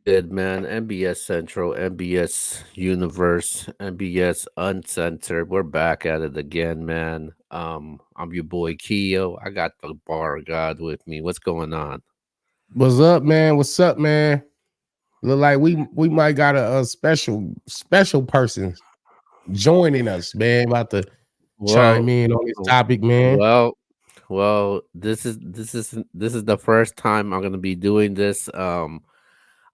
good, man? MBS Central, MBS Universe, MBS Uncensored. We're back at it again, man. I'm your boy Keo. I got the bar god with me. What's going on? What's up, man? What's up, man? Look like we might got a special person joining us, man. About to chime Well, in on this w- topic, man. well, this is the first time I'm gonna be doing this.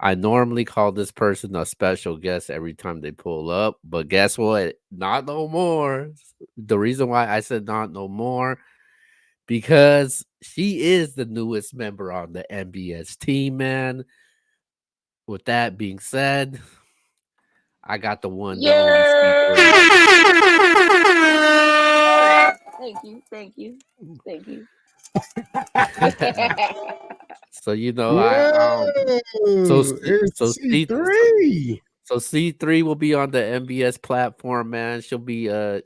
I normally call this person a special guest every time they pull up, but guess what? Not no more. The reason why I said not no more because she is the newest member on the MBS team, man. With that being said, I got the one, the only Yeah. C3. Thank you. Thank you. Thank you. So Whoa, so it's C3. C3 will be on the MBS platform, man. She'll be on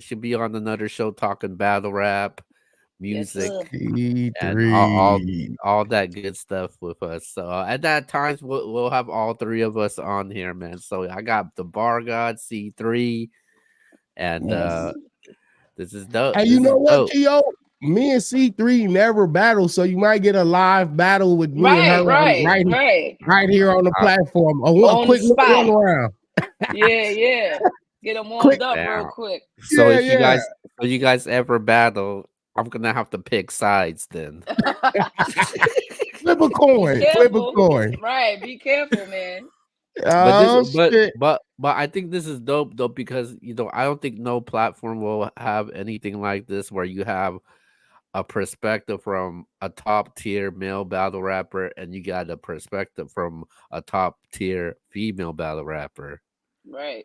another show talking battle rap, Yes, sir. music, and all C3. all that good stuff with us. So at that times we'll have all three of us on here, man. So I got the Bar God C3, and Yes. this is dope. Hey, you This is know what, dope. Keo? Me and C3 never battle, so you might get a live battle with me and her Right, right, right, right. right here on the I, platform. A On the quick little spot. one round. Yeah, yeah. Get them Quick, warmed up real Damn. quick. So yeah, if yeah. you guys ever battle, I'm gonna have to pick sides then. Flip a Be coin. Flip a careful. coin. Right. Be careful, man. But this Oh shit. but I think this is dope though because I don't think no platform will have anything like this where you have a perspective from a top tier male battle rapper and you got a perspective from a top tier female battle rapper. Right.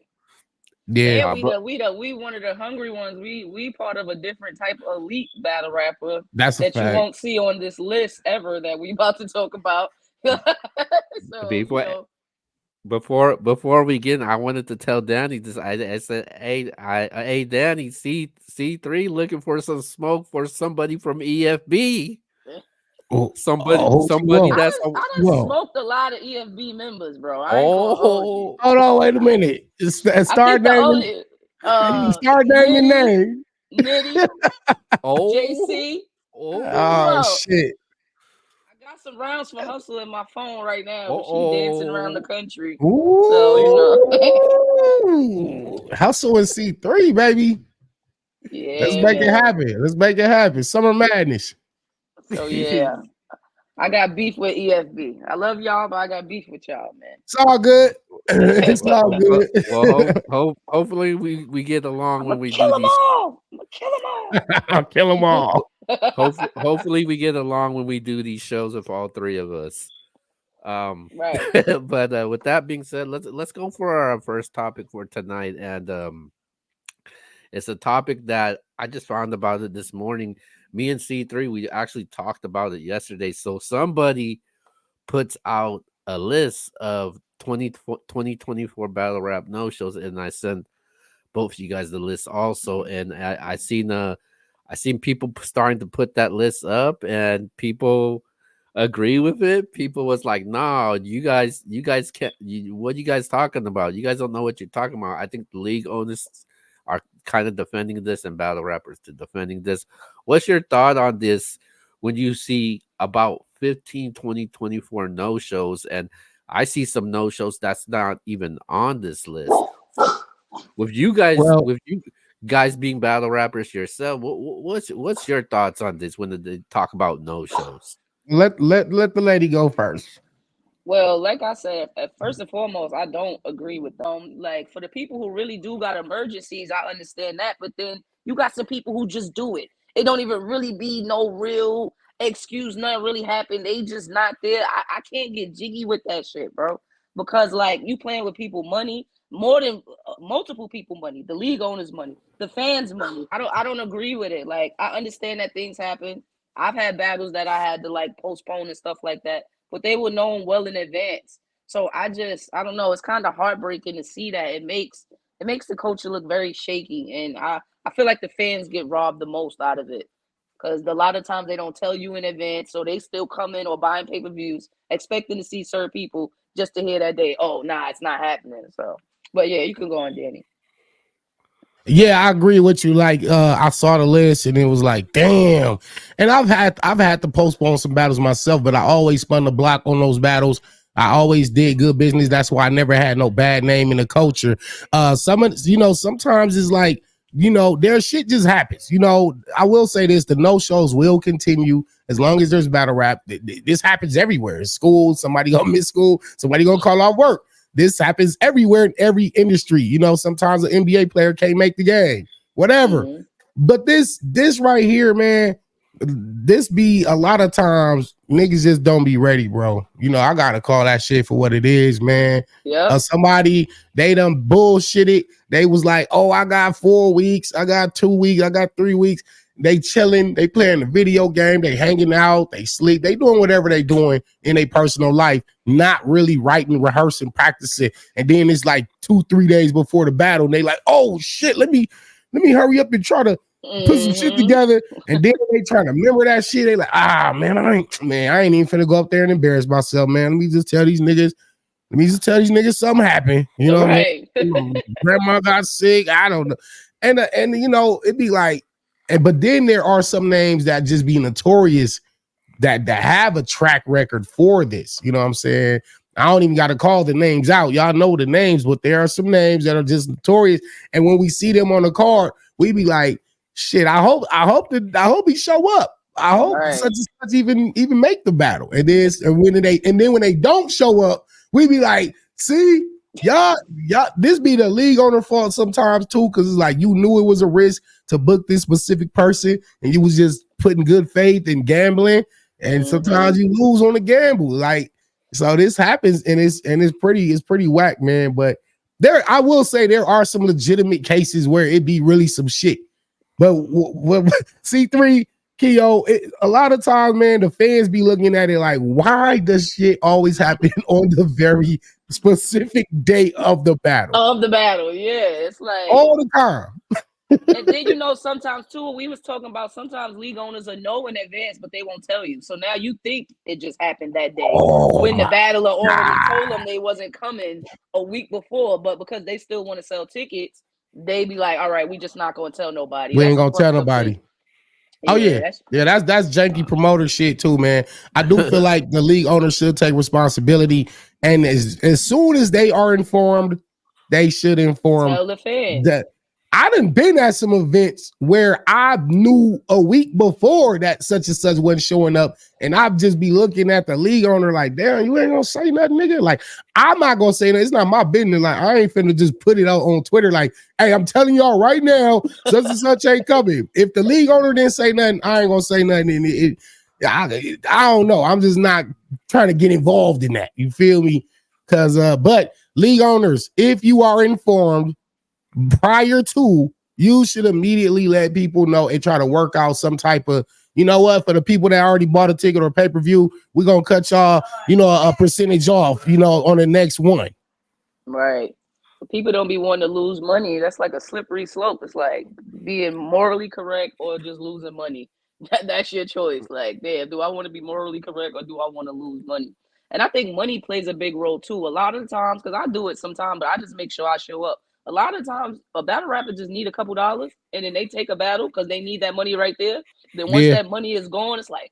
Yeah, And Uh, but we one of the hungry ones. We part of a different type of elite battle rapper that's a that you fact. won't see on this list ever that we about to talk about. So, before before we get in, I wanted to tell Danny this. I said, hey Danny, C3 looking for some smoke for somebody from EFB. Oh, Somebody oh, who she somebody want? that's I done Whoa. smoked a lot of EFB members, bro. I ain't gonna hold you. oh Hold on, wait a minute. I think Start the naming. only Start naming Nitty, names. Nitty, oh JC. oh Oh Bro, shit. I got some rounds for Hustle in my phone right now, but she dancing around the oh country. So, Ooh. Hustle and C3, baby. Let's yeah, make it man. happen. Let's make it happen. Summer Madness. So yeah. I got beef with EFB. I love y'all, but I got beef with y'all, man. It's all good. It's well, all good. hopefully we get along I'm when gonna we kill do them these. all. I'm gonna kill I'll kill them them all. Hopefully we get along when we do these shows with all three of us. Um, Right. but with that being said, let's go for our first topic for tonight, and it's a topic that I just found about it this morning. Me and C3, we actually talked about it yesterday. So somebody puts out a list of 2024 battle rap no shows, and I sent both of you guys the list also. And I seen people starting to put that list up, and people agree with it. People was like, "Nah, you guys can't. What you guys talking about? You guys don't know what you're talking about." I think the league owners are kind of defending this, and battle rappers to defending this. What's your thought on this when you see about 15, 20, 24 no shows, and I see some no shows that's not even on this list? Well, With you guys being battle rappers yourself, what's your thoughts on this when they talk about no shows? let the lady go first. Well, like I said, first and foremost, I don't agree with them. Like for the people who really do got emergencies, I understand that. But then you got some people who just do it. It don't even really be no real excuse. Nothing really happened. They just not there. I can't get jiggy with that shit, bro. Because like you playing with people money more than multiple people money, the league owners money, the fans money. I don't agree with it. Like I understand that things happen. I've had battles that I had to like postpone and stuff like that, but they were known well in advance. So I don't know. It's kind of heartbreaking to see that. It makes the culture look very shaky, and I feel like the fans get robbed the most out of it because a lot of times they don't tell you in advance, so they still come in or buying pay per views expecting to see certain people. just to hear that day, oh nah, it's not happening. So, but yeah, you can go on, Danny. Yeah, I agree with you. Like, I saw the list and it was like, damn. And I've had to postpone some battles myself, but I always spun the block on those battles. I always did good business. That's why I never had no bad name in the culture. Sometimes it's like, their shit just happens. I will say this: the no shows will continue as long as there's battle rap. This happens everywhere. In school, somebody gonna miss school, somebody gonna call off work. This happens everywhere in every industry. Sometimes an NBA player can't make the game, whatever. Mm-hmm. But this right here, man, this be a lot of times niggas just don't be ready, bro. I gotta call that shit for what it is, man. Yep. Somebody, they done bullshitted. They was like, oh, I got 4 weeks, I got 2 weeks, I got 3 weeks. They chilling, they playing the video game, they hanging out, they sleep, they doing whatever they doing in their personal life, not really writing, rehearsing, practicing. And then it's like 2-3 days before the battle, and they like, oh shit, let me hurry up and try to put some shit Mm-hmm. together. And then they trying to remember that shit. They like, man, I ain't even finna go up there and embarrass myself, man. Let me just tell these niggas something happened. You know what I Right. mean? Grandma got sick. I don't know. And it'd be like, but then there are some names that just be notorious that have a track record for this. You know what I'm saying? I don't even got to call the names out. Y'all know the names, but there are some names that are just notorious. And when we see them on the card, we be like, shit, I hope he show up. I hope Right. such and such even make the battle. And then when they don't show up, we be like, see, y'all, this be the league owner fault sometimes too, because it's like you knew it was a risk to book this specific person, and you was just putting good faith and gambling, and Mm-hmm. sometimes you lose on the gamble. Like, so this happens, and it's pretty whack, man. But I will say there are some legitimate cases where it be really some shit. But C3 Keo, a lot of times, man, the fans be looking at it like, why does shit always happen on the very specific day of the battle? Of the battle, yeah. It's like, All the time. and then sometimes too, we was talking about sometimes league owners will know in advance, but they won't tell you. So now you think it just happened that day Oh when the my battler already told God. them they wasn't coming a week before, but because they still want to sell tickets, they be like, all right, we just not gonna tell nobody. We ain't That's gonna tell some thing. nobody. Oh Yeah, yeah. Yeah, that's janky promoter shit too, man. I do feel like the league owner should take responsibility, and as soon as they are informed, they should inform tell the fans. that. I done been at some events where I knew a week before that such and such wasn't showing up, and I'd just be looking at the league owner like, damn, you ain't gonna say nothing, nigga. Like, I'm not gonna say that. It's not my business. Like, I ain't finna just put it out on Twitter like, hey, I'm telling y'all right now, such and such ain't coming. If the league owner didn't say nothing, I ain't gonna say nothing. And I don't know. I'm just not trying to get involved in that. You feel me? But league owners, if you are informed prior to, you should immediately let people know and try to work out some type of, you know what, for the people that already bought a ticket or pay-per-view, we're gonna cut y'all, a percentage off, on the next one. Right. People don't be wanting to lose money. That's like a slippery slope. It's like being morally correct or just losing money. That's your choice. Like, damn, do I want to be morally correct or do I want to lose money? And I think money plays a big role too. A lot of the times, because I do it sometimes, but I just make sure I show up. A lot of times, a battle rapper just need a couple dollars, and then they take a battle because they need that money right there. Then once Yeah. that money is gone, it's like,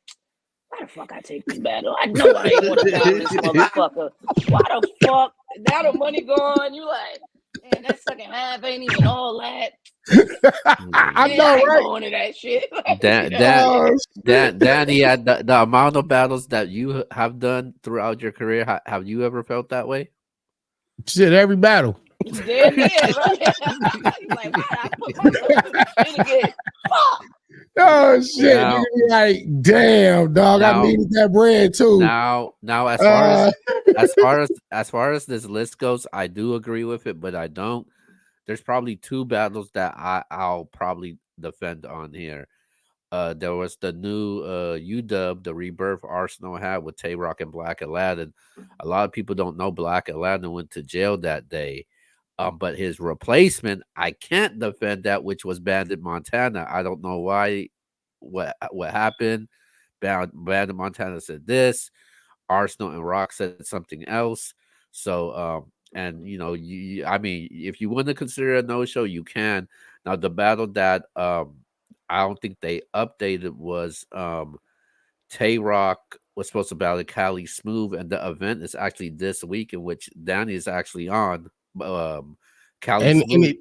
why the fuck I take this battle? I know I ain't want to battle this motherfucker. Why the fuck? Now the money gone. You like, man, that second half ain't even all that. I Man, know, I ain't right? going to that shit. You that know what I'm that saying? Oh, Danny, the amount of battles that you have done throughout your career, have you ever felt that way? shit, every battle. Damn near, right? You like, why I put myself through this shit again? Fuck. Oh shit, nigga, Now, be like, damn, dog, I now, needed that bread too. now, as far as Uh, this list goes, I do agree with it, but I don't. There's probably two battles that I'll probably defend on here. There was the new UW, the rebirth Arsenal had with Tay Rock and Black Aladdin. A lot of people don't know Black Aladdin went to jail that day. But his replacement, I can't defend that, which was Bandit Montana. I don't know why, what happened. Bandit Montana said this. Arsenal and Rock said something else. So and I mean, if you want to consider a no show, you can. Now the battle that I don't think they updated was Tay Rock was supposed to battle Cali Smooth, and the event is actually this week, in which Danny is actually on. Cali And Smooth,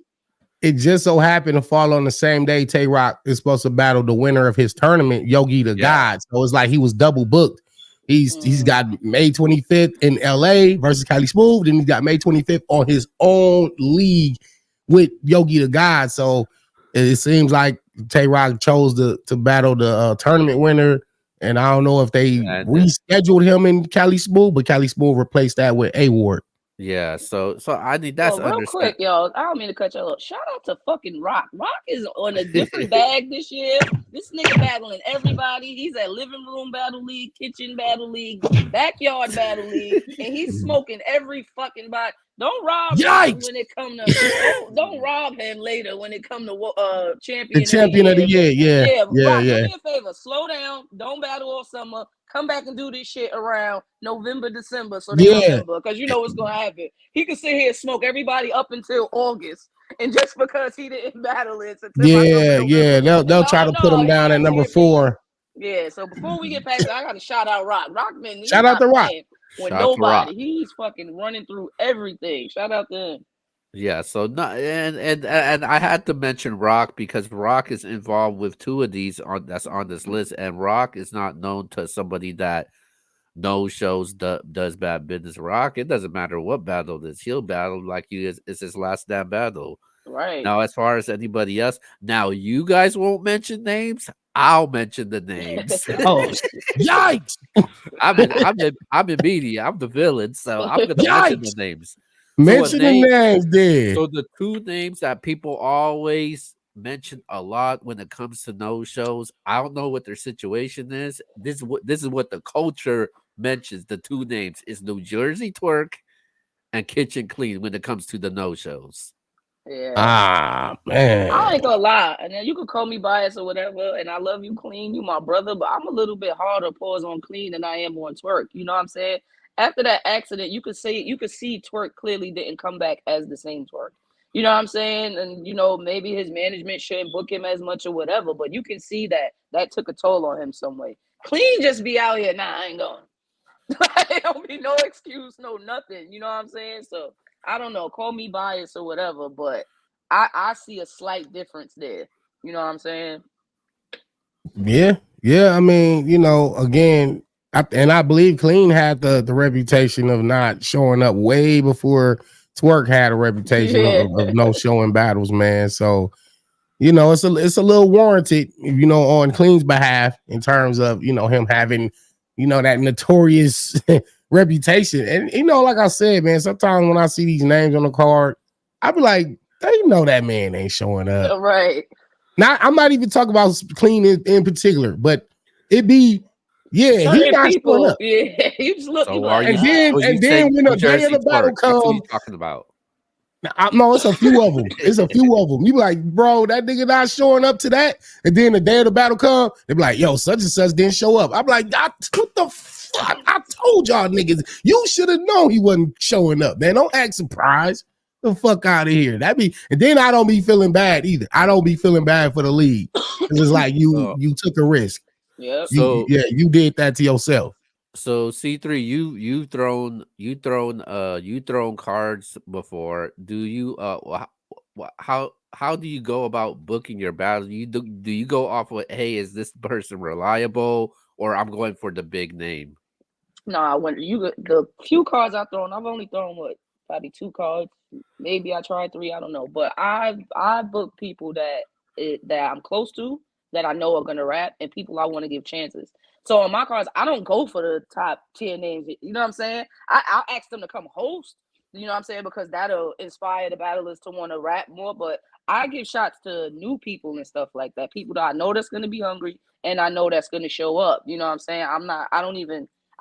it just so happened to fall on the same day Tay Rock is supposed to battle the winner of his tournament, Yogi the yeah, God. So it's like he was double booked. He's Mm. got May 25th in LA versus Cali Smooth, and he's got May 25th on his own league with Yogi the God. So it seems like Tay Rock chose to battle the tournament winner. And I don't know if they and rescheduled him in Cali Smooth, but Cali Smooth replaced that with A Ward. yeah. So I think Well, that's real understand. quick, y'all. I don't mean to cut y'all off. Shout out to fucking Rock. Rock is on a different bag this year. This nigga battling everybody. He's at living room battle league, kitchen battle league, backyard battle league, and he's smoking every fucking body. Don't rob Rock Yikes! when it come to don't rob him later when it come to The champion of the champion of the year. year, yeah, Yeah, yeah, Rock, do yeah. me a favor. Slow down. Don't battle all summer. Come back and do this shit around November, December, so they Yeah, remember. Because you know what's gonna happen. He could sit here and smoke everybody up until August, and just because he didn't battle in September, I come in yeah. November. They'll It's they'll like, try oh to put no, him he down at not number champion. 4. Yeah. So before we get past that, I got to shout out Rock. Rockman, he's Shout out not to Rock. playing with Shout out to Rock. nobody. He's fucking running through everything. Shout out to him. Yeah, so not and I had to mention Rock because Rock is involved with two of these on that's on this list, and Rock is not known to somebody that no shows does bad business. Rock, it doesn't matter what battle it is, he'll battle like he is it's his last damn battle. Right. Now, as far as anybody else, now you guys won't mention names. I'll mention the names. Oh, yikes! I'm in media. I'm the villain, so I'm gonna mention the Yikes! names. So a Mention the name. names there. So the two names that people always mention a lot when it comes to no shows, I don't know what their situation is. This is what the culture mentions. The two names is New Jersey Twerk and Kitchen Clean when it comes to the no shows. Yeah. Ah, I ain't man. gonna lie, and then you can call me biased or whatever, and I love you, Clean, you my brother, but I'm a little bit harder pause on Clean than I am on Twerk. You know what I'm saying? After that accident, you could see Twerk clearly didn't come back as the same Twerk. You know what I'm saying? And maybe his management shouldn't book him as much or whatever, but you can see that that took a toll on him some way. Clean just be out here, nah, I ain't going. It don't be no excuse, no nothing. You know what I'm saying? So I don't know. Call me biased or whatever, but I see a slight difference there. You know what I'm saying? Yeah, yeah. I mean, again, I believe Clean had the reputation of not showing up way before Twerk had a reputation Yeah. of no showing battles, man. So it's a little warranted, on Clean's behalf in terms of him having that notorious reputation. And like I said, man, sometimes when I see these names on the card, I be like, they know that man ain't showing up. Right. I'm not even talking about Clean in particular, but it be he Certain not showing people, up. yeah, you just look, you So be are like, you? And ah. then So you and then saying when New the day of Jersey the Twerk? battle That's who come, you talking about. no, it's a few of them. It's a few of them. You be like, bro, that nigga not showing up to that. And then the day of the battle come, they be like, yo, such and such didn't show up. I'm like, what the fuck? I told y'all niggas, you should have known he wasn't showing up, man. Don't act surprised. The fuck out of here. And then I don't be feeling bad either. I don't be feeling bad for the league. Because it's like you So you took a risk. Yep. so You did that to yourself. so C3, you thrown cards before. Do you how do you go about booking your battles? Do you go off with, hey, is this person reliable, or I'm going for the big name? Nah, when the few cards I've thrown, I've only thrown what, probably 2 cards. Maybe I tried 3, I don't know. But I book people that I'm close to, that I know are gonna rap, and people I want to give chances. So on my cards, I don't go for the top tier names. You know what I'm saying? I'll ask them to come host. You know what I'm saying? Because that'll inspire the battlers to want to rap more. But I give shots to new people and stuff like that. People that I know that's gonna be hungry and I know that's gonna show up. You know what I'm saying? I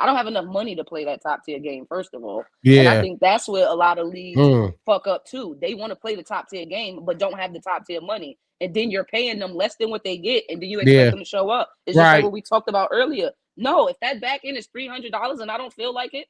don't have enough money to play that top tier game, first of all. And I Yeah. think that's where a lot of leagues Mm, fuck up too. They want to play the top tier game, but don't have the top tier money. And then you're paying them less than what they get, and then you expect yeah. them to show up. It's just like Right. what we talked about earlier. No, if that back end is $300 and I don't feel like it,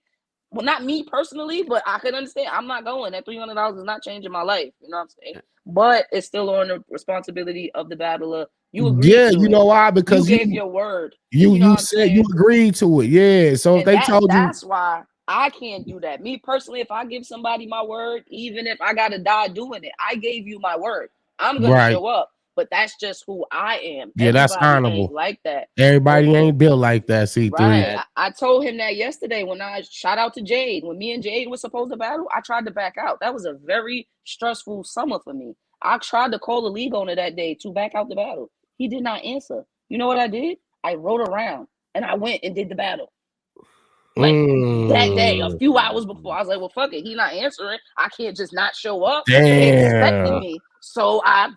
Well, not me personally, but I can understand. I'm not going. That $300 is not changing my life. You know what I'm saying? But it's still on the responsibility of the battler. You agreed Yeah, to you it. know why? You Because gave your word. you You know you what I'm said you saying? agreed to it. Yeah. So if And they told you that's why I can't do that. Me personally, if I give somebody my word, even if I gotta die doing it, I gave you my word. I'm gonna right, show up. But that's just who I am. yeah, that's Everybody ain't honorable. like that. But Everybody ain't built like that, C3. right. And I told him that yesterday when I shout out to Jade. When me and Jade was supposed to battle, I tried to back out. That was a very stressful summer for me. I tried to call the league owner that day to back out the battle. He did not answer. You know what I did? I rode around and I went and did the battle. Like that day, a Mm, few hours before, I was like, well, fuck it. He's not answering. I can't just not show up. They expecting damn, me. So I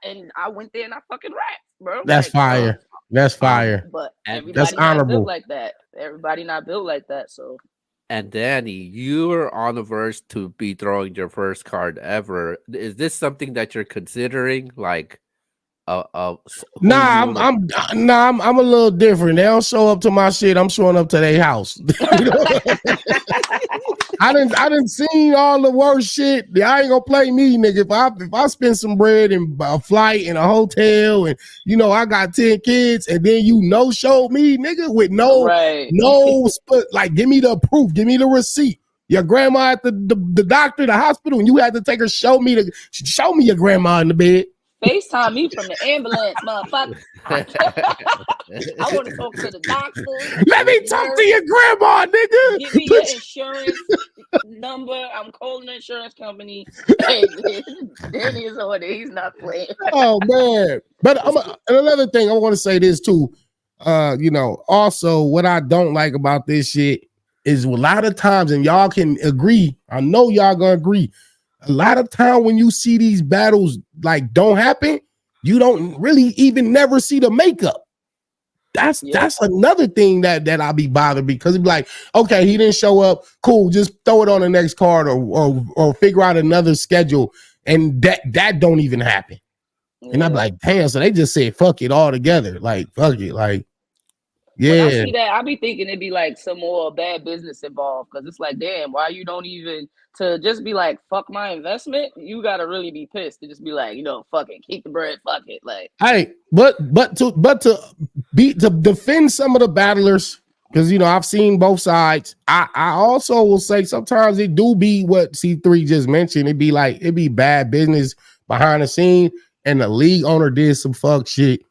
and I went there and I fucking rapped, bro. that's Like, fire. That's fire. but and That's everybody not built honorable. like that. Everybody not built like that. So and Danny, you're on the verge to be throwing your first card ever. Is this something that you're considering? Like, who you Nah, want to? I'm a little different. They don't show up to my shit. I'm showing up to their house. You know? I didn't seen all the worst shit. I ain't gonna play me, nigga. If I spend some bread and a flight and a hotel and I got 10 kids and then show me, nigga, with right. no like give me the proof, give me the receipt. Your grandma at the doctor, the hospital, and you had to take her show me your grandma in the bed. FaceTime me from the ambulance, motherfucker. I want to talk to the doctor, Let the me talk to nurse. your grandma, nigga. Give me your insurance number. I'm calling the insurance company. Hey, Danny is on it. He's not playing. Oh man. But and another thing I want to say this too. Also what I don't like about this shit is a lot of times, and y'all can agree, I know y'all gonna agree. A lot of time when you see these battles like don't happen, you don't really even never see the makeup. That's another thing that I'll be bothered because it'd be like, okay, he didn't show up, cool, just throw it on the next card or figure out another schedule, and that don't even happen. And I'm Yeah. like, damn, so they just said fuck it all together. Like, fuck it. Like, When I yeah. see that, I be thinking it'd be like some more bad business involved because it's like, damn, why you don't even to just be like, fuck my investment? You gotta really be pissed to just be like, fuck it, keep the bread, fuck it. Like, Hey, to defend some of the battlers, because I've seen both sides. I also will say sometimes it do be what C3 just mentioned. It'd be bad business behind the scene, and the league owner did some fuck shit.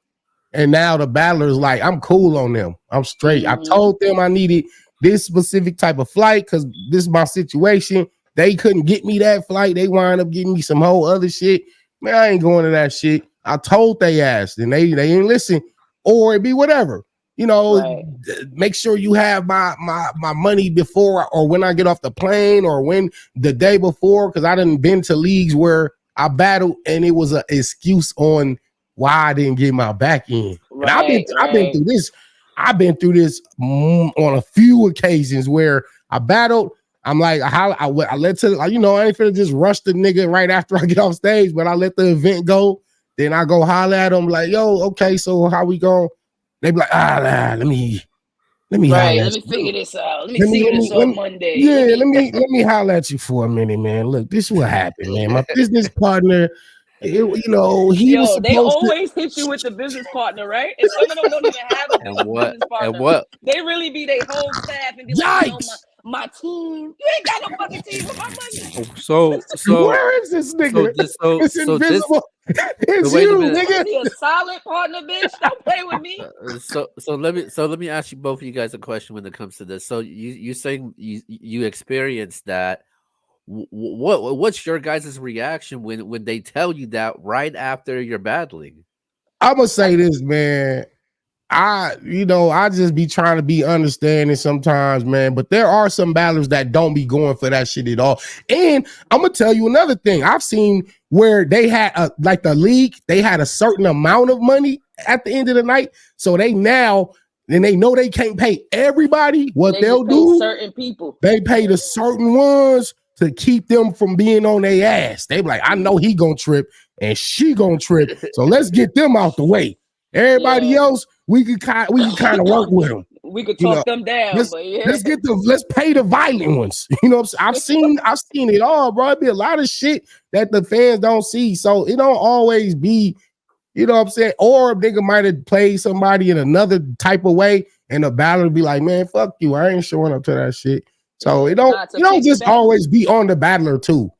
And now the battler's like, I'm cool on them. I'm straight. I told them I needed this specific type of flight because this is my situation. They couldn't get me that flight. They wind up getting me some whole other shit. Man, I ain't going to that shit. I told they asked and they ain't listen. Or it be whatever. right, Make sure you have my money before or when I get off the plane or when the day before, because I done been to leagues where I battled and it was an excuse on why I didn't get my back end. And right, I've been right, through this. I've been through this on a few occasions where I battled. I'm like, I let to, I ain't finna just rush the nigga right after I get off stage, but I let the event go. Then I go holler at him like, yo, okay, so how we going? They be like, let me right. holler Let at me you. figure this out. Let me Let me, figure let this me, let out me, Monday. yeah, let me holler at you for a minute, man. Look, this is what happened, man. My business partner, he was Yo, they supposed to. always hit you with the business partner, right? And some of them don't even have a And what? business And partner. what? They really be their whole staff and be like, my Yikes! my team. You ain't got no fucking team with my money. Oh, Where is this nigga? It's this. invisible. So It's wait a you, minute. Was nigga. he a solid partner, bitch? Don't play with me. So let me ask you both of you guys a question when it comes to this. So you saying you experienced that. What's your guys' reaction when they tell you that right after you're battling? I'm gonna say this, man. I just be trying to be understanding sometimes, man. But there are some battlers that don't be going for that shit at all. And I'm gonna tell you another thing. I've seen where they had like the league, they had a certain amount of money at the end of the night. So they now, and they know they can't pay everybody. What They they'll just pay do, certain people. they pay the certain ones to keep them from being on their ass. They be like, I know he gonna trip and she gonna trip. So let's get them out the way. Everybody Yeah. else, we can kind of work with them. We could You know, talk them down, let's but yeah. let's pay the violent ones. You know what I'm saying? I've seen it all, bro. It be a lot of shit that the fans don't see. So it don't always be, you know what I'm saying? Or a nigga might have played somebody in another type of way, and the battler be like, man, fuck you. I ain't showing up to that shit. So Yeah. it don't Nah, you don't just always be on the battler too.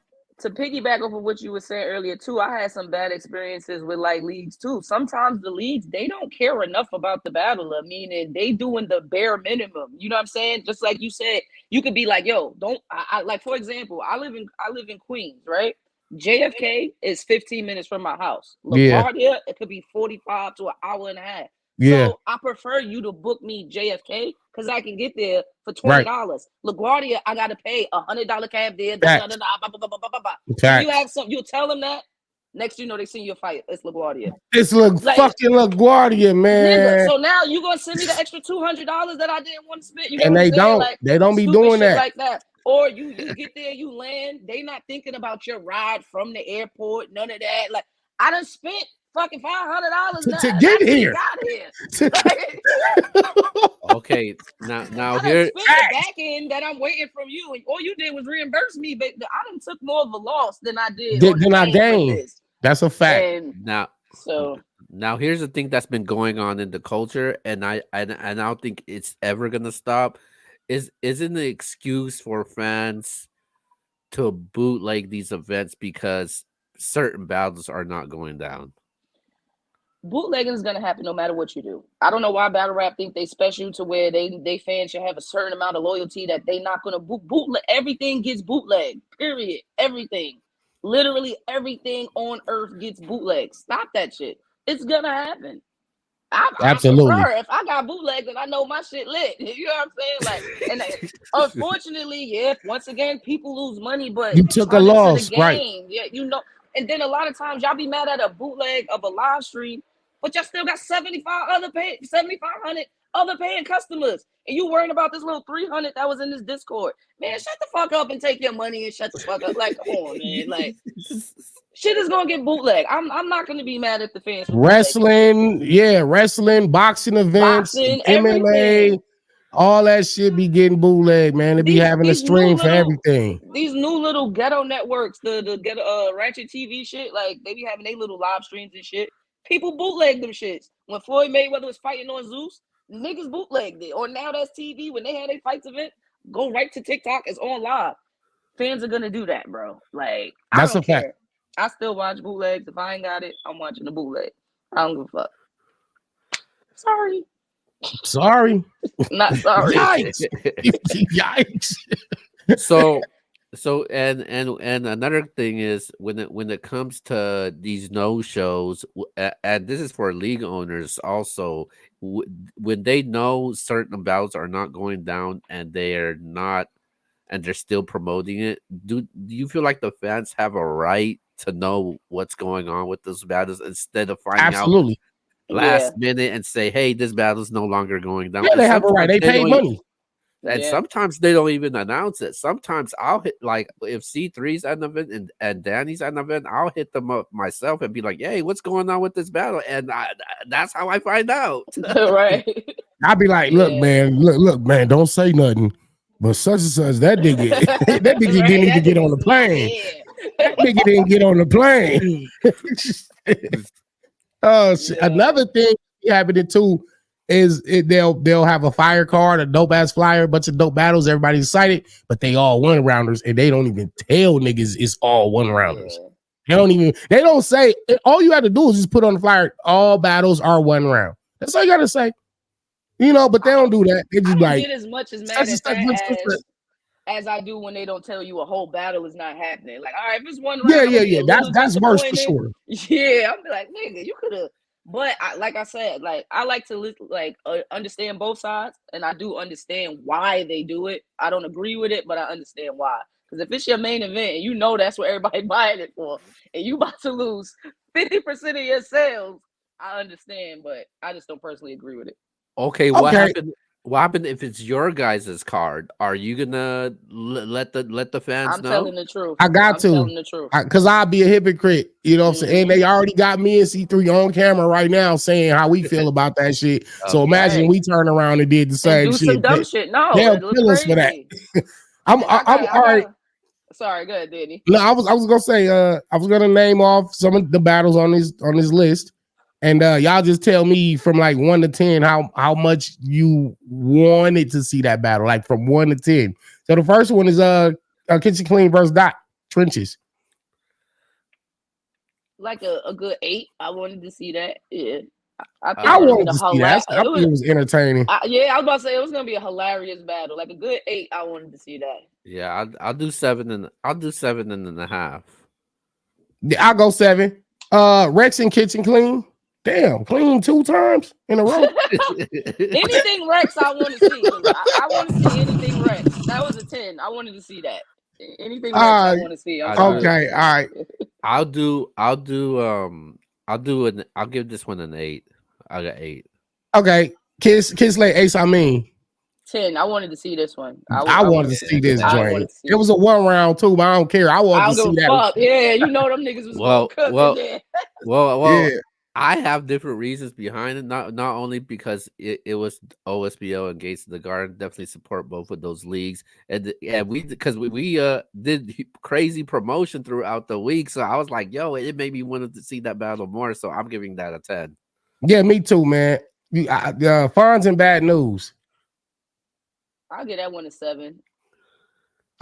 to piggyback off of what you were saying earlier too, I had some bad experiences with like leagues too. Sometimes the leagues they don't care enough about the battler, meaning they doing the bare minimum. You know what I'm saying? Just like you said, you could be like, "Yo, don't." I like for example, I live in Queens, right? JFK is 15 minutes from my house. Yeah, LaGuardia, it could be 45 to an hour and a half. yeah, So I prefer you to book me JFK because I can get there for right. $20. LaGuardia, I gotta pay $100 cab there. Da, da, da, Facts, da, ba, ba, ba, ba, ba, ba. Then you facts. have some. You tell them that. Next, you know they send you a fight. It's LaGuardia. It's look Like fucking LaGuardia, nigga. man. So now you gonna send me the extra $200 that I didn't want to spend. You get And what I'm saying? Like they don't be stupid doing shit that like that. Or you get there, you land. They not thinking about your ride from the airport. None of that. Like I done spent fucking $500 now. to I get should have here. got here. To Like, Okay, now I done here, spent the back end that I'm waiting from you, and all you did was reimburse me. But I done took more of a loss than I did on the then I game with gain. this. That's a fact. And now so now here's the thing that's been going on in the culture, and I don't think it's ever gonna stop. Isn't the excuse for fans to bootleg these events because certain battles are not going down? bootlegging is gonna happen no matter what you do. I don't know why battle rap think they special to where they fans should have a certain amount of loyalty that they not gonna bootleg. Everything gets bootleg. Period. Everything. Literally everything on earth gets bootleg. Stop that shit. It's gonna happen. I Absolutely. prefer if I got bootlegs and I know my shit lit. You know what I'm saying? Like, and unfortunately, yeah, once again, people lose money, but You took a turn into the loss, right? game. Yeah, you know. And then a lot of times y'all be mad at a bootleg of a live stream, but y'all still got 7,500 other paying customers. And you worrying about this little 300 that was in this Discord. Man, shut the fuck up and take your money and shut the fuck up. Like, come on, man. Like, shit is gonna get bootleg. I'm not gonna be mad at the fans for bootlegging shit. Wrestling, yeah, wrestling, boxing events, Boxing, MMA, everything. all that shit be getting bootleg, man. They be These having a these new stream for little everything. these new little ghetto networks, the ghetto Ratchet TV shit, like they be having their little live streams and shit. People bootleg them shits. When Floyd Mayweather was fighting on Zeus, niggas bootlegged it. Or Now That's TV when they had a fights event, go right to TikTok. It's on live. Fans are gonna do that, bro. Like I That's don't a fact. care. I still watch bootlegs. If I ain't got it, I'm watching the bootleg. I don't give a fuck. Sorry, Sorry. not sorry. Yikes. Yikes. So and another thing is when it comes to these no shows, and this is for league owners also, when they know certain bouts are not going down and they're still promoting it, do you feel like the fans have a right to know what's going on with those battles instead of finding out Absolutely. Yeah, last minute and say, hey, this battle's no longer going down? Yeah, And they have a right. sometimes They they paid don't money. and yeah. sometimes they don't even announce it. Sometimes I'll hit, like, if C3's at an event and Danny's at an event, I'll hit them up myself and be like, "Hey, what's going on with this battle?" And that's how I find out. Right. I'll be like, Yeah. look, man, don't say nothing. But such and such, that nigga, that nigga Right. didn't even That get on nigga's the not plane. here. That nigga didn't get on the plane. Oh, shit. Yeah. Another thing happening too is they'll have a fire card, a dope ass flyer, a bunch of dope battles. Everybody's excited, but they all one rounders, and they don't even tell niggas it's all one rounders. Yeah. They don't say. All you have to do is just put on the flyer. All battles are one round. That's all you gotta say. You know, but they I don't don't do that. They I just don't like get as much as such mad and at such, that such, such. as I do when they don't tell you a whole battle is not happening. Like, all right, if it's one Yeah, round, I'm yeah, gonna be yeah. a little That's worse for disappointed. sure. Yeah, I'm be like, nigga, you could have. But like I said, like I like to understand both sides, and I do understand why they do it. I don't agree with it, but I understand why. Because if it's your main event and you know that's what everybody buying it for, and you about to lose 50% of your sales, I understand, but I just don't personally agree with it. Okay, what Okay, happened? what happened if it's your guys' card? Are you gonna let the fans I'm know? telling the truth. I got I'm to, telling the truth. because I'll be a hypocrite. You know what I'm saying? And Hmm. they already got me and C3 on camera right now saying how we feel about that shit. So Okay. imagine Right. we turn around and did the And same do some shit. dumb shit. No, They'll it look kill us for that. crazy. I'm And I'm I all right. got. Sorry, go ahead, Danny. No, I was gonna say I was gonna name off some of the battles on this list, and y'all just tell me from like 1 to 10 how much you wanted to see that battle, like from 1 to 10. So the first one is Kitchen Clean versus Dot Trenches. Like a good 8. I wanted to see that. Yeah. I think I it would have been wanted a to see that. I It think was. it was entertaining. Yeah, I was about to say it was gonna be a hilarious battle. Like a good 8. I wanted to see that. Yeah, I'll do 7 and I'll do 7.5. Yeah, I'll go 7. Rex and Kitchen Clean. Damn, clean 2 times in a row. Anything Rex, I want to see. I want to see anything Rex. That was a 10. I wanted to see that. Anything Rex, I Uh want to see. I'm I do. sorry. okay, all right. I'll give this one an 8. I got 8. Okay. Kiss Lay Ace, I mean. 10. I wanted to see this one. I I wanted wanted to to see. see this I joint. wanted to It see. was a 1 round too, but I don't care. I wanted I to don't give see a that. fuck. Yeah, you know them niggas was gonna Well, cook well, again. well, Yeah. I have different reasons behind it. Not only because it was OSBO and Gates of the Garden, definitely support both of those leagues, and we because we did crazy promotion throughout the week, so I was like, yo, it made me want to see that battle more. So I'm giving that a 10. Yeah, me too, man. Fonz and Bad News. I'll get that one a 7.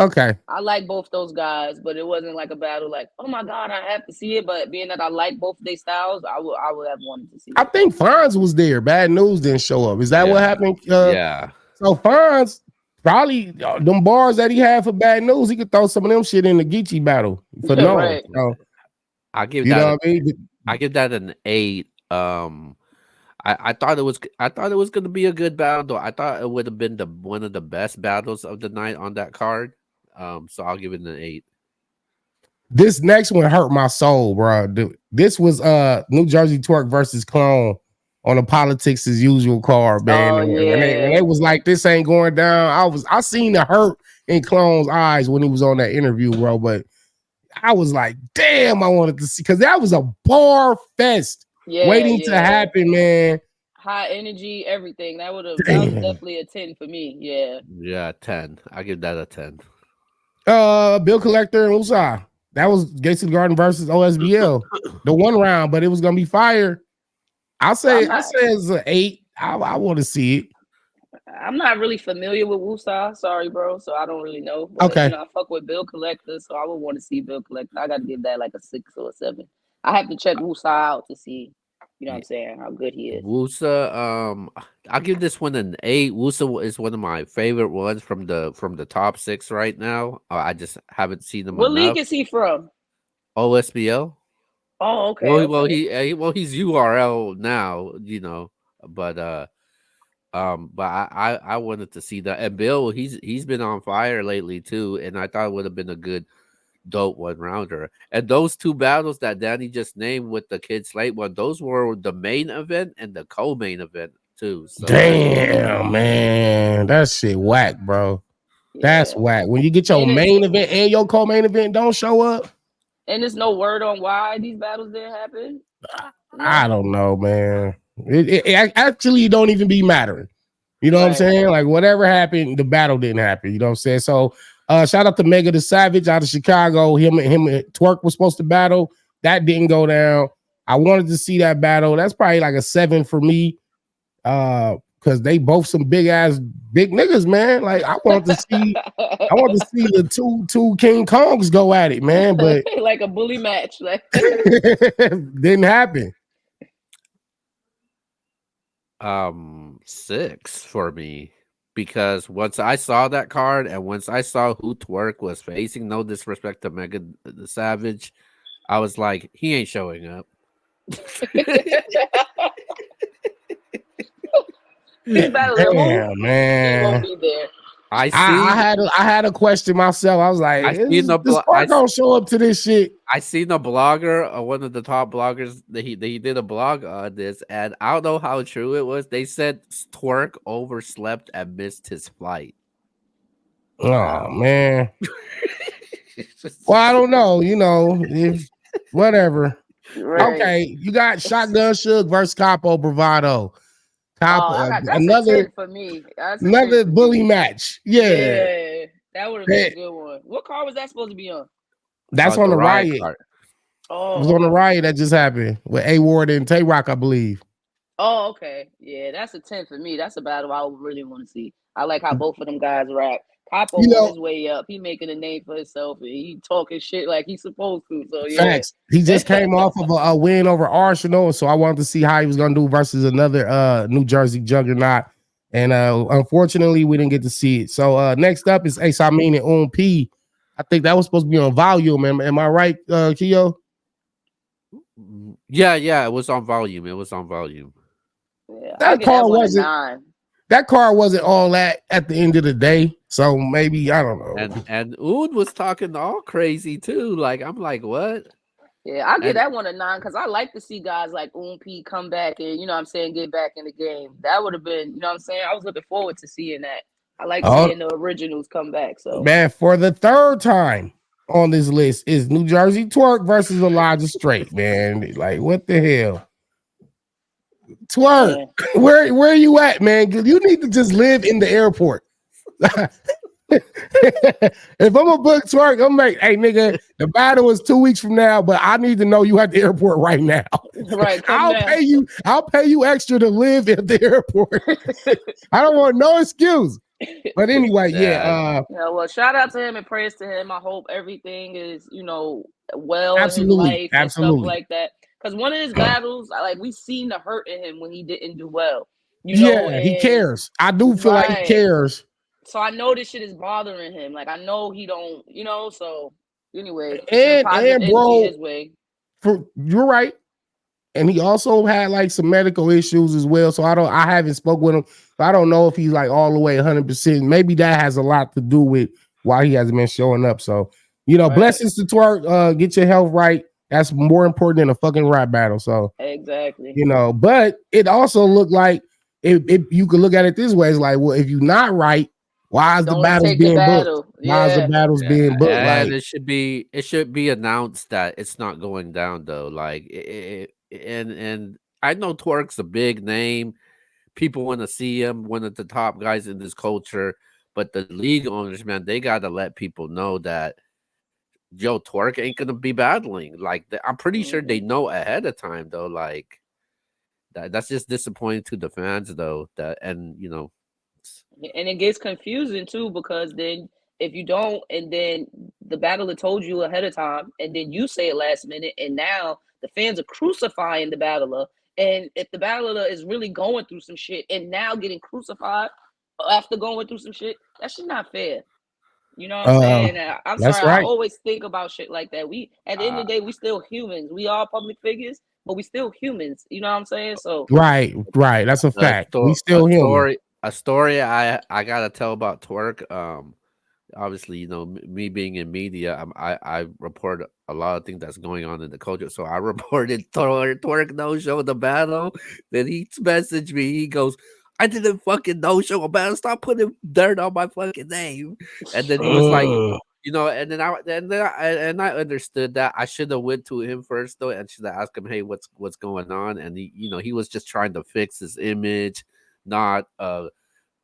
Okay. I like both those guys, but it wasn't like a battle like, oh my god, I have to see it. But being that I like both their styles, I would have wanted to see I it. think Fonz was there. Bad News didn't show up. Is that what Yeah, happened? yeah. So Fonz probably them bars that he had for Bad News, he could throw some of them shit in the Geechee battle for no. Right. So I give you that know a, what I mean? I give that an 8. I thought it was gonna be a good battle though. I thought it would have been the one of the best battles of the night on that card. So I'll give it an 8. This next one hurt my soul, bro. Dude, this was New Jersey Twerk versus Clone on the politics as usual card, man. Oh And when yeah. they was like this ain't going down, I seen the hurt in Clone's eyes when he was on that interview, bro. But I was like, damn, I wanted to see because that was a bar fest Yeah, waiting to yeah. happen, man. High energy, everything. That was Damn. definitely a 10 for me. Yeah. Yeah, 10. I give that a 10. Bill Collector and Usai. That was Gates of the Garden versus OSBL. The 1 round, but it was gonna be fire. I'm I not say it's an 8. I want to see it. I'm not really familiar with Wusa. Sorry, bro. So I don't really know. But Okay. I fuck with Bill Collector, so I would want to see Bill Collector. I gotta give that like a 6 or a 7. I have to check Wusa out to see, what I'm Ye- saying, how good he is. Wusa, I'll give this one an 8. Wusa is one of my favorite ones from the top 6 right now. I just haven't seen them What league enough. is he from? OSBL. Oh, okay, okay. He's URL now, but I wanted to see that. And Bill, he's been on fire lately too, and I thought it would have been a good dope 1 rounder. And those two battles that Danny just named with the Kid Slate one, those were the main event and the co-main event too. So that Damn, man. That shit whack, bro. That's Yeah. whack. When you get your And it main event and your co-main event don't show up, and there's no word on why these battles didn't happen. I No. don't know, man. It actually don't even be mattering. You know what I'm Right. saying? Like whatever happened, the battle didn't happen. You know what I'm saying? So shout out to Mega the Savage out of Chicago. Him and Twerk was supposed to battle. That didn't go down. I wanted to see that battle. That's probably like a 7 for me. Because they both some big niggas, man. Like I want to see the two King Kongs go at it, man. But Like a bully match. Like didn't happen. 6 for me because once I saw that card and once I saw who Twerk was facing, no disrespect to Mega the Savage, I was like, he ain't showing up. he's battling who? Damn, He won't man. be there. I I seen had I had a question myself. I was like, I seen the this Twerk gonna show up to this shit? I seen a blogger, one of the top bloggers, that he did a blog on this, and I don't know how true it was. They said Twerk overslept and missed his flight. Oh Wow. man. Well, I don't know. If whatever. Right. Okay, you got Shotgun Suge versus Capo Bravado. Oh, Capo, I got that's a another 10 for me. That's a 10 another for me. bully match. Yeah, Yeah. That would have been a that- good one. What car was that supposed to be on? that's on The the riot riot. card. It was Oh, on the okay. riot that just happened with A Ward and Tay Rock, I believe. Oh, okay. Yeah, that's a 10 for me. That's a battle I would really want to see. I like how both of them guys rap. Capo You on know, his way up. He making a name for himself and he talking shit like he's supposed to. So yeah. facts. He just came off of a win over Arsenal, so I wanted to see how he was gonna do versus another New Jersey juggernaut. And unfortunately, we didn't get to see it. So next up is Ace Amin and P. I think that was supposed to be on volume. Am I right, Keo? Yeah, it was on volume. It was on volume. Yeah, I That get that car one a wasn't 9. that car wasn't all that at the end of the day. So maybe I don't know. And Oud was talking all crazy too. Like I'm like, what? Yeah, I get And that one a 9 because I like to see guys like P come back and what I'm saying, get back in the game. That would have been, what I'm saying. I was looking forward to seeing that. I like Oh seeing the originals come back. So man, for the third time on this list is New Jersey Twerk versus Elijah Straight. Man, like what the hell? Twerk, yeah. where you at, man? You need to just live in the airport. If I'm a book Twerk, I'm like, hey nigga, the battle is 2 weeks from now, but I need to know you at the airport right now. Right, come down. I'll pay you extra to live at the airport. I don't want no excuse. But anyway, yeah, Yeah, well, shout out to him and praise to him. I hope everything is, well in his absolutely, life and stuff absolutely. like that. Because one of his battles, like we seen the hurt in him when he didn't do well, Yeah, he and cares. I do feel like he right. cares. So I know this shit is bothering him. Like I know he don't, so anyway, send positive And energy bro, his way. you're right. And he also had like some medical issues as well. So I haven't spoke with him. So I don't know if he's like all the way 100%. Maybe that has a lot to do with why he hasn't been showing up. So, Right. blessings to Twerk. Get your health right. That's more important than a fucking rap battle. So, Exactly. but it also looked like if you could look at it this way, it's like, well, if you're not right, why is the Don't battles take the being booked? battle. Why is the Yeah. battles yeah. being booked? And Like, it should be announced that it's not going down though. Like and I know Twerk's a big name. People want to see him, one of the top guys in this culture. But the league owners, man, they gotta let people know that Joe Twerk ain't gonna be battling. Like I'm pretty sure they Mhm. know ahead of time though. Like that's just disappointing to the fans though. That and And it gets confusing too because then if you don't, and then the battler told you ahead of time, and then you say it last minute, and now the fans are crucifying the battler. And if the battler is really going through some shit and now getting crucified after going through some shit, that shit not fair. You know what I'm saying? I'm that's sorry. I right. always think about shit like that. We at the end uh, of the day, we still humans. We are public figures, but we still humans. You know what I'm saying? So Right, right. That's a a fact. We sto- a still human. story a story I gotta tell about Twerk. Obviously, me being in media, I report a lot of things that's going on in the culture. So I reported Twerk no show the battle. Then he messaged me. He goes, "I didn't fucking no show a battle. Stop putting dirt on my fucking name." And then he was like, and then I understood that I should have went to him first though, and should have asked him, "Hey, what's going on?" And he was just trying to fix his image, not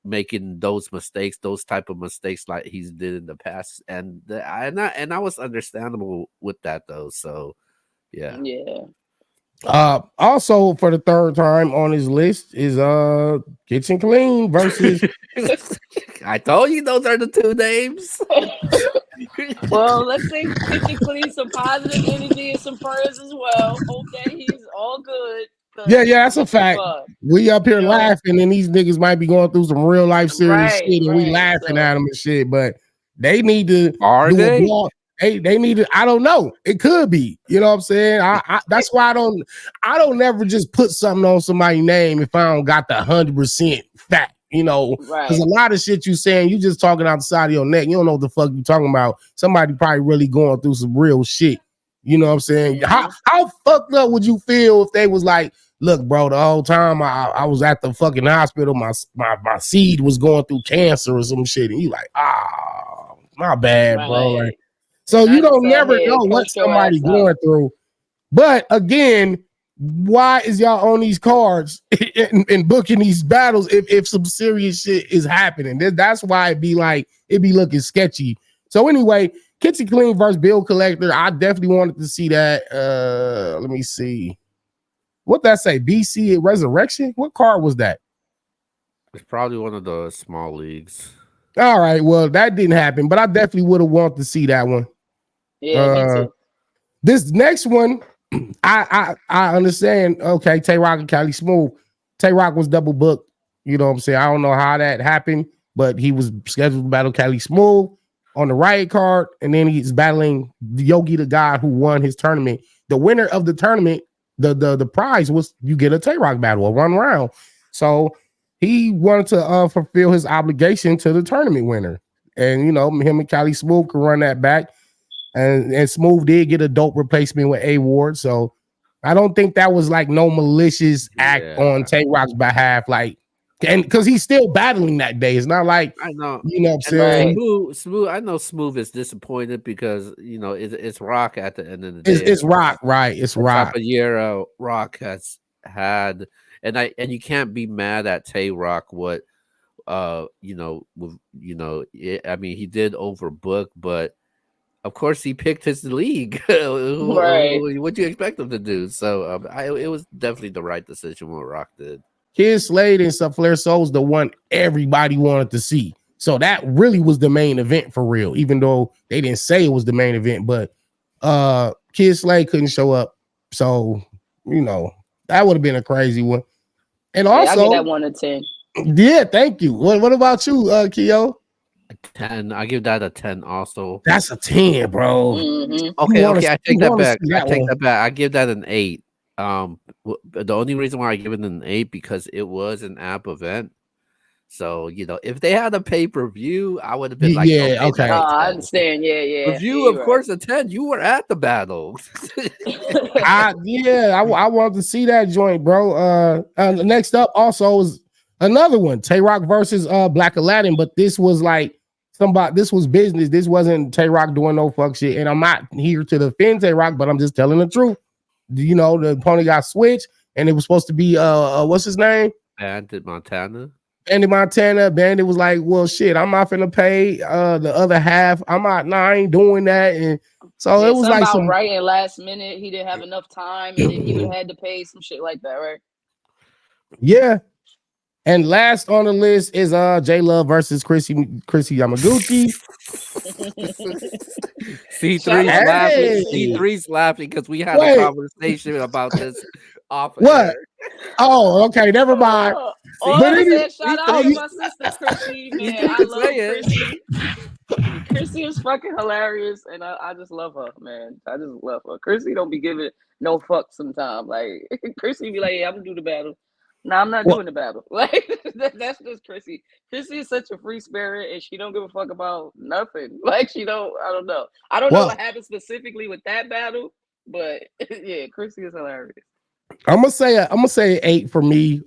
making those mistakes, those type of mistakes like he's did in the past, and I was understandable with that though. So yeah, yeah. Also for the third time on his list is Kitchen Clean versus I told you those are the two names. Well, let's say Kitchen Clean some positive energy and some prayers as well. Hope that he's all good. yeah, Cause that's a fact. We up here laughing, and these niggas might be going through some real life serious right, shit, and we right. laughing at So them and shit. But they need to Are do a they? blog. They need to. I don't know. It could be. You know what I'm saying? That's why I don't never just put something on somebody's name if I don't got the 100% fact. because a Right. lot of shit you saying, you just talking out the side of your neck. You don't know what the fuck you talking about. Somebody probably really going through some real shit. You know what I'm saying? How Hmm. how fucked up would you feel if they was like, look, bro, the whole time I was at the fucking hospital, my seed was going through cancer or some shit, and you like, my bad, bro. Like, Right. so And you I just don't sat never here know and what cursed your somebody ass out. going through. But again, why is y'all on these cards and booking these battles if some serious shit is happening? That's why it be looking sketchy. So anyway, Kitchen Clean versus Bill Collector. I definitely wanted to see that. Let me see. What that say? BC Resurrection? What card was that? It's probably one of the small leagues. All right, well, that didn't happen, but I definitely would have wanted to see that one. Yeah, me Uh too. this next one, I understand. Okay, Tay Rock and Cali Smooth. Tay Rock was double booked. You know what I'm saying? I don't know how that happened, but he was scheduled to battle Cali Smooth on the riot card, and then he's battling Yogi the God who won his tournament. The winner of the tournament, the prize was you get a Tay Rock battle, a 1 round. So he wanted to fulfill his obligation to the tournament winner. And him and Cali Smooth could run that back. And Smooth did get a dope replacement with A Ward. So I don't think that was like no malicious act on Yeah, Tay Rock's behalf. Like, and because he's still battling that day. It's not like, I know. you know what I'm And saying? Right. Smooth. I know Smooth is disappointed because it's Rock at the end of the It's, day. it's Rock, right? It's The type Rock. of year Rock has had, and you can't be mad at Tay Rock. What with I mean, he did overbook, but of course he picked his league. Right. What do you expect him to do? So it was definitely the right decision what Rock did. Kid Slade and Subflare Soul's the one everybody wanted to see. So that really was the main event for real, even though they didn't say it was the main event. But Kid Slade couldn't show up. So, that would have been a crazy one. And Yeah, I get that also, 1 to 10. yeah, thank you. What about you, Keo? 10. I give that a 10 also. That's a 10, bro. Hmm. Okay, I You take that want to back. see that one. I give that an 8. The only reason why I give it an 8 because it was an app event. So, if they had a pay-per-view, I would have been like, Yeah, okay, Oh, that's a okay. I 10. understand. Yeah, yeah, yeah. Review, of You're course, a 10. You were at the battle. right. I want to see that joint, bro. Next up also is another one, Tay Rock versus Black Aladdin, but this was like this was business. This wasn't Tay Rock doing no fuck shit. And I'm not here to defend Tay Rock, but I'm just telling the truth. The opponent got switched, and it was supposed to be what's his name? Bandit Montana. Bandit Montana. Bandit was like, well, shit, I'm not finna pay the other half. I ain't doing that. And so Yeah, it was something like about some writing last minute. He didn't have enough time, and then he would have had to pay some shit like that, right? yeah. And last on the list is J Love versus Chrissy Yamaguchi. Shout C3's out to laughing. Hey, Chrissy. C3's laughing because we had a wait, conversation about this off what? air. Oh, okay, never mind. All But I'm anyway, saying, shout out oh, to C3 you, my sister Chrissy, man. C3 I can love say it. Chrissy. Chrissy is fucking hilarious, and I just love her, man. I just love her. Chrissy don't be giving no fuck sometimes. Like Chrissy be like, "Yeah, I'm gonna do the battle." No, I'm not well, doing the battle. Like that's just Chrissy. Chrissy is such a free spirit, and she don't give a fuck about nothing. Like she don't. I don't know. I don't know well, what happened specifically with that battle, but yeah, Chrissy is hilarious. I'm gonna say 8 for me.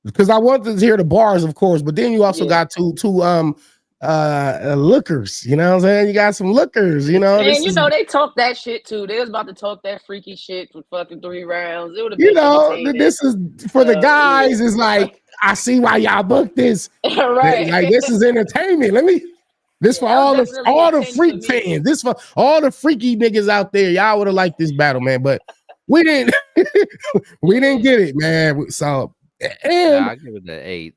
Because I wanted to hear the bars, of course, but then you also Yeah. got two lookers. You know what I'm saying? You got some lookers. Man, This is they talk that shit too. They was about to talk that freaky shit for fucking 3 rounds. It would have been entertaining. this is for the Yeah. guys. Is like I see why y'all booked this. Right. Like this is entertainment. This Yeah, for that was all the definitely a 10 for freak me. fans. This for all the freaky niggas out there. Y'all would have liked this battle, man. But we didn't. We didn't Yeah. get it, man. So Yeah, and I give it an 8.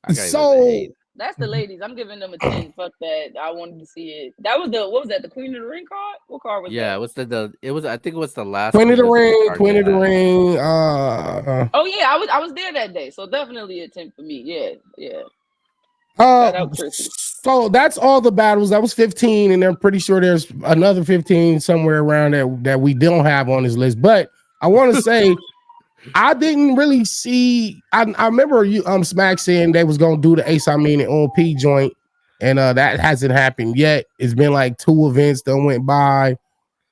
I gotta give it an so 8. That's the ladies. I'm giving them a 10. Fuck that. I wanted to see it. That was what was that? The Queen of the Ring card? What card was Yeah, that? it was it was I think it was the last Queen of Queen the of the Ring Ring, card Queen they of the had. Ring. Oh yeah, I was there that day. So definitely a 10 for me. Yeah, yeah. Uh, Shout out Chrissy. so that's all the battles. That was 15, and I'm pretty sure there's another 15 somewhere around that we don't have on this list. But I want to say I didn't really see. I remember you Smack saying they was gonna do the Ace Amin and OP joint, and that hasn't happened yet. It's been like 2 events that went by.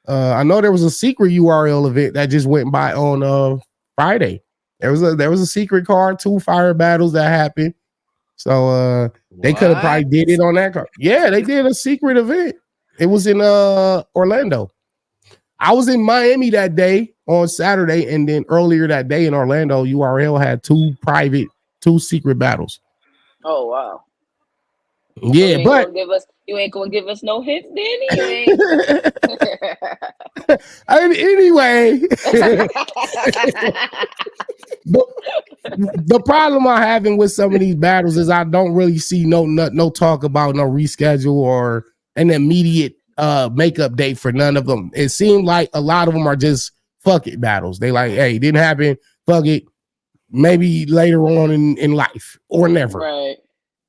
I know there was a secret URL event that just went by on Friday. There was a secret card, 2 fire battles that happened. So they could have probably What? did it on that card. Yeah, they did a secret event. It was in Orlando. I was in Miami that day on Saturday, and then earlier that day in Orlando, URL had 2 secret battles. Oh wow. So Yeah, but you ain't gonna give us no hints, Danny. You ain't. anyway, the problem I'm having with some of these battles is I don't really see no talk about no reschedule or an immediate makeup date for none of them. It seemed like a lot of them are just fuck it battles. They like, hey, it didn't happen, fuck it. Maybe later on in life or never. Right.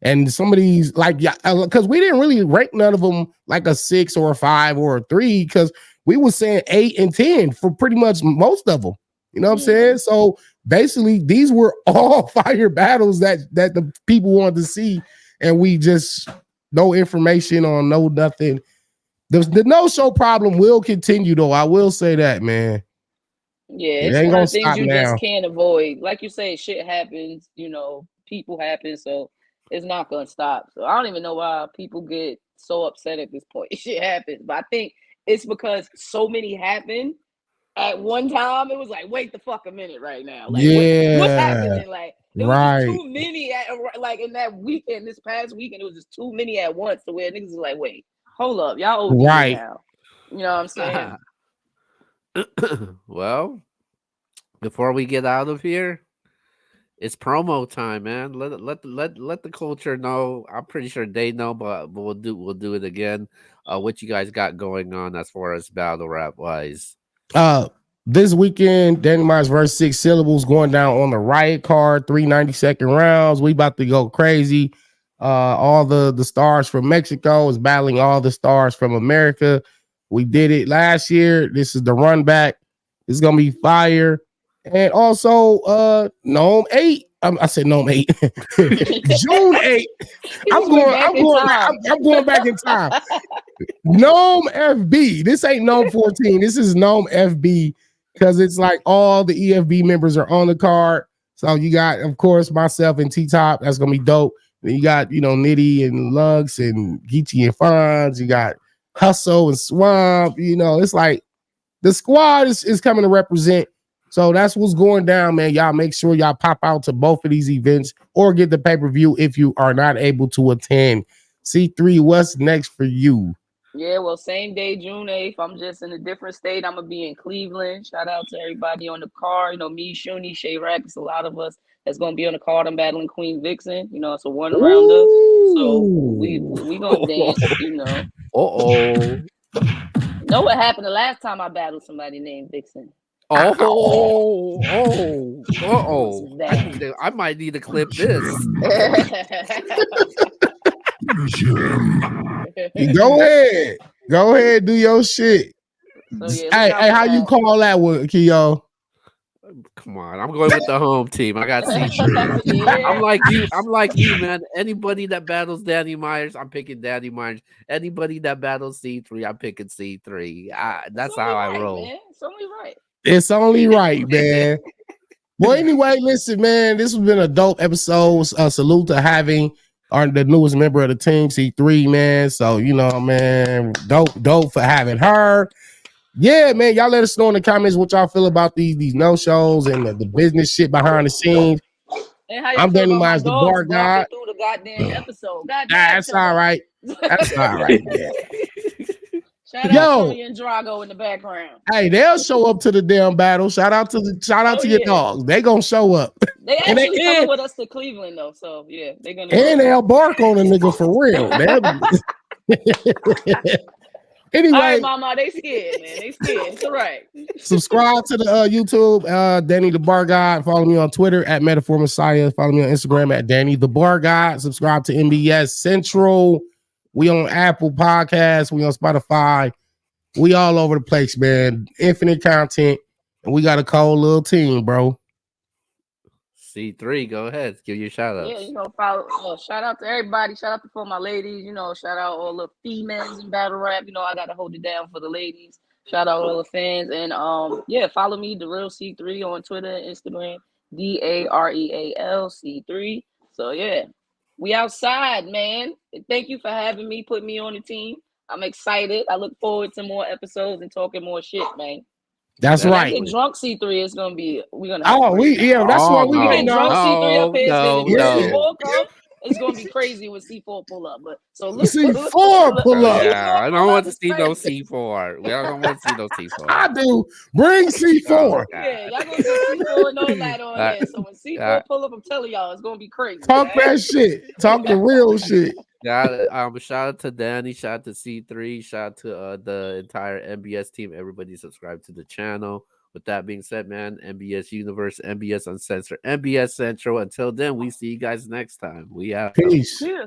And some of these, like, yeah, because we didn't really rank none of them like a 6 or a 5 or a 3, because we were saying 8 and 10 for pretty much most of them. You know what I'm saying? So basically, these were all fire battles that the people wanted to see, and we just no information on no nothing. The no show problem will continue, though. I will say that, man. Yeah, It it's ain't one gonna of the things stop you now. just can't avoid. Like you say, shit happens, people happen, so it's not gonna stop. So I don't even know why people get so upset at this point. Shit happens. But I think it's because so many happen at one time. It was like, wait the fuck a minute right now. Like what's Yeah, happening? Like it was just right. too many like in that weekend, this past weekend, it was just too many at once to where niggas is like, wait, hold up, y'all ODing Right. now. You know what I'm saying? Well, before we get out of here, it's promo time, man. Let the culture know. I'm pretty sure they know, but we'll do it again. What you guys got going on as far as battle rap wise? Uh, this weekend, Danny Myers versus 6 syllables going down on the Riot card, 3 90-second rounds. We about to go crazy. All the stars from Mexico is battling all the stars from America. We did it last year. This is the run back. It's gonna be fire. And also, Gnome 8. I said Gnome 8. June 8th. He just went back in time. I'm going back in time. Gnome FB. This ain't Gnome 14. This is Gnome FB, because it's like all the EFB members are on the card. So you got, of course, myself and T Top. That's gonna be dope. Then you got, Nitty and Lux and Geechee and Fonz. You got Hustle and Swamp. It's like the squad is coming to represent. So that's what's going down, man. Y'all make sure y'all pop out to both of these events or get the pay-per-view if you are not able to attend. C3, what's next for you? Yeah, well, same day, June 8th. I'm just in a different state. I'm gonna be in Cleveland. Shout out to everybody on the card. Me, Shuni, Shay Rack. It's a lot of us that's gonna be on the card. I'm battling Queen Vixen. It's a 1-rounder. So we gonna dance. Uh-oh. Know what happened the last time I battled somebody named Vixen? It was Oh. bad. I might need to clip this. Go ahead. Go ahead, do your shit. So yeah, we Hey, got how you call that one, Keo? Come on, I'm going with the home team. I got C3. I'm yeah. like you. I'm like you, man. Anybody that battles Danny Myers, I'm picking Danny Myers. Anybody that battles C3, I'm picking C3. That's how I Right, roll. man. It's only right. It's only right, man. Well, anyway, listen, man. This has been a dope episode. Salute to having the newest member of the team, C3, man. So, man, dope for having her. Yeah, man. Y'all let us know in the comments what y'all feel about these no-shows and the business shit behind the scenes. And how y'all I'm feel Danny about my Myers, the dogs bar barking god. through the goddamn episode? God damn, That's all right. That's all right, man. Shout out Yo, Tony and Drago in the background. hey, they'll show up to the damn battle. Shout out to your dogs. They gonna show up. They actually coming with us to Cleveland though, so yeah, they're gonna. And they'll bark on a nigga for real. Anyway, all right, mama, they scared, man. They scared. It's all right. Subscribe to the YouTube, Danny the Bar God. Follow me on Twitter at Metaphor Messiah. Follow me on Instagram at Danny the Bar God. Subscribe to MBS Central. We on Apple Podcasts. We on Spotify. We all over the place, man. Infinite content. And we got a cold little team, bro. C3, go ahead. Give your shout Yeah, outs. follow. Shout out to everybody. Shout out to for my ladies. Shout out all the females in battle rap. I gotta hold it down for the ladies. Shout out all the fans, and yeah, follow me, the real C3 on Twitter and Instagram. DAREALC3. So yeah, we outside, man. Thank you for having me, put me on the team. I'm excited. I look forward to more episodes and talking more shit, man. That's When I right. get Definitely. drunk, C3, we're gonna have a Oh, great time. that's Oh what we We get waiting no, on. drunk, C3 up no, here. It's gonna no, when Yeah. no. C4 come, it's gonna be crazy when C4 pull up. But so look, C4 pull when up. Yeah, C4 I don't pull want up, to it's see no crazy. C4. We don't want to see no I C4. do. Bring Oh C4. Yeah, God. y'all gonna see C4 and all that on Uh, here. So when uh, C4 pull up, I'm telling y'all, it's gonna be crazy. Talk that shit. Talk the real shit. shout out to Danny, shout out to C3, shout out to the entire MBS team. Everybody subscribe to the channel. With that being said, man, MBS Universe, MBS Uncensored, MBS Central. Until then, we see you guys next time. We out. Peace. Yeah.